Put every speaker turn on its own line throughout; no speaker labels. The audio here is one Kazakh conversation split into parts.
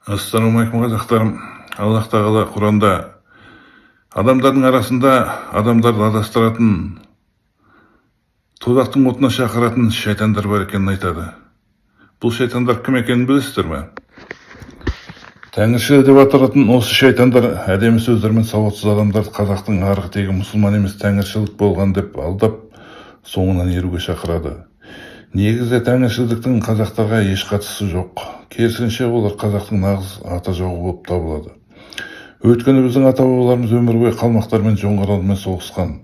Ассалаумағалейкум қазақтарым. Аллах тағала Құранда адамдардың арасында адамдарды адастыратын, тозақтың отына шақыратын шайтандар бар екенін айтады. Бұл шайтандар кім екенін білесіздер ме? Тәңіршіл деп аталатын осы шайтандар әдемі сөздермен сауатсыз адамдарды қазақтың арғы тегі мұсылман емес тәңіршілдік болған деп алдап, соңынан еруге шақырады. Негізі тәңіршілдіктің қазақтарға еш қатысы жоқ. Керісінше олар қазақтың нағыз ата жауы болып табылады. Өйткені біздің ата-бабаларымыз өмір бойы қалмақтар мен жоңғарлармен соғысқан.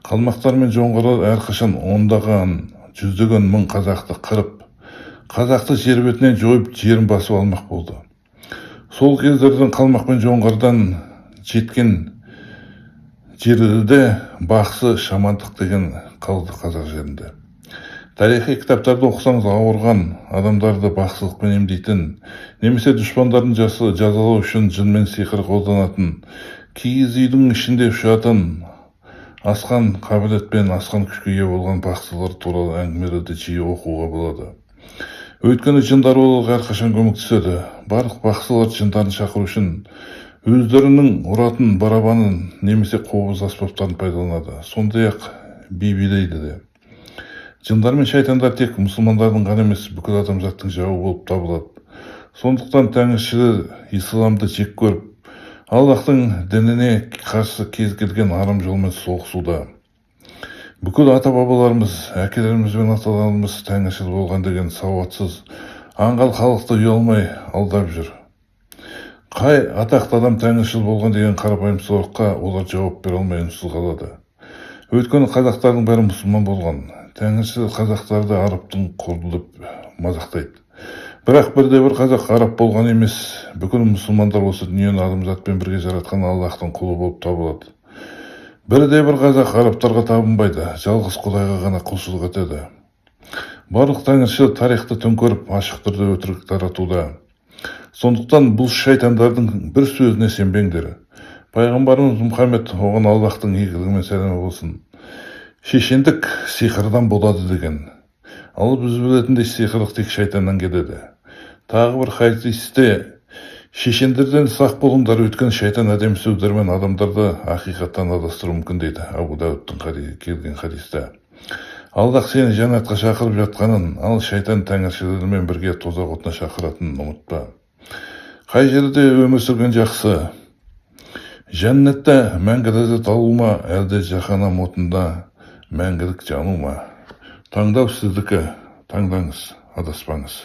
Қалмақтар мен жоңғарлар әрқашан ондаған, жүздеген мың қазақты қырып, қазақты жер бетінен жойып, жерін басып алмақ болды. Сол кездерден қалмақ пен жоңғардан жеткен жерде бақсы, шамандық деген қалды қазақ жерінде. Тарихи кітаптарды оқысаңыз, ауырған адамдарды бақсылықпен емдейтін, немесе дұшпандарын жазалау үшін жын мен сиқыр қолданатын, киіз үйдің ішінде ұшатын, асқан қабілетпен, асқан күшке ие болған бақсылар туралы әңгімелерді жиі оқуға болады. Өйткені жындар оларға әрқашан көмектеседі. Барлық бақсылар жындарын шақыру үшін өздерінің ұратын барабанын немесе қобыз аспаптарын пайдаланады. Сондай-ақ би билейді де. Жындар мен шайтандар тек мұсылмандардың ғана емес, бүкіл адамзаттың жауы болып табылады. Сондықтан тәңіршілер исламды жек көріп, Аллахтың дініне қарсы кез келген арам жолмен соғысуда. Бүкіл ата-бабаларымыз, әкелеріміз бен аталарымыз тәңіршіл болған деген сауатсыз, аңғал халықты ұялмай алдап жүр. Қай атақты адам тәңіршіл болған деген қарапайым сұраққа олар жауап бере алмай үнсіз қалады. Өйткені қазақтардың бәрі мұсылман болған. Тәңіршіл қазақтарды арабтың құрды деп мазақтайды. Бірақ бірде-бір қазақ араб болған емес. Бүкіл мұсылмандар осы дүниені адамзатпен бірге жаратқан Аллахтың құлы болып табылады. Бірде-бір қазақ арабтарға табынбайды, жалғыз Құдайға ғана құлшылық етеді. Барлық тәңіршіл тарихты төңкеріп, ашық түрде өтірік таратуда. Сондықтан бұл шайтандардың бір сөзіне сенбеңдер. Пайғамбарымыз Мұхаммед, оған Аллахтың игілігі мен сәлемі болсын, шешендік сиқырдан болады деген. Ал біз білетіндей сиқырлық тек шайтаннан келеді. Тағы бір хадисте шешендерден сақ болыңдар, өйткені шайтан әдемі сөздермен адамдарды ақиқаттан адастыруы мүмкін дейді. Абу Дауудтың келген хадисте. Аллах сені жәннатқа шақырып жатқанын, ал шайтан тәңіршілермен бірге тозақ отына шақыратынын ұмытпа. Қай жерде өмір сүрген жақсы? Жәннатта мәңгі ләззат алу ма, әлде жаһанам отында мәңгілік жану ма? Таңдау сіздікі, таңдаңыз, адаспаңыз.